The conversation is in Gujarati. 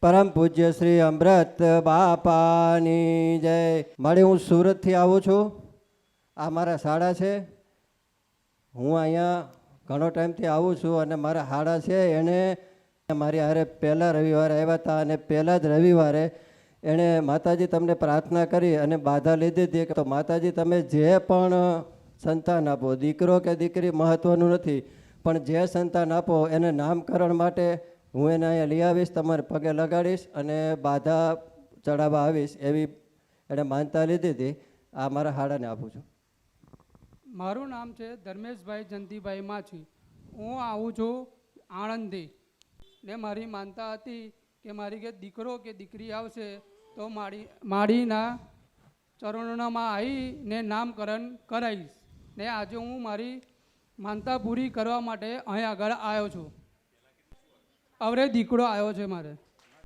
પરમ પૂજ્ય શ્રી અમૃત બાપાની જય. મારે હું સુરતથી આવું છું. આ મારા શાળા છે. હું અહીંયા ઘણો ટાઈમથી આવું છું અને મારા શાળા છે એણે મારી હારે પહેલા રવિવારે આવ્યા હતા અને પહેલા જ રવિવારે એણે માતાજી તમને પ્રાર્થના કરી અને બાધા લીધી હતી કે તો માતાજી તમે જે પણ સંતાન આપો, દીકરો કે દીકરી મહત્વનું નથી, પણ જે સંતાન આપો એને નામકરણ માટે હું એને અહીંયા લઈ આવીશ, તમારે પગે લગાડીશ અને બાધા ચડાવવા આવીશ એવી એણે માનતા લીધી હતી. આ મારા હાડાને આપું છું. મારું નામ છે ધર્મેશભાઈ જંતીભાઈ માછી. હું આવું છું આણંદથી ને મારી માનતા હતી કે મારી કે દીકરો કે દીકરી આવશે તો માડીના ચરણોમાં આવીને નામકરણ કરાવીશ. ને આજે હું મારી માનતા પૂરી કરવા માટે અહીં આગળ આવ્યો છું. હવે દીકરો આવ્યો છે મારે.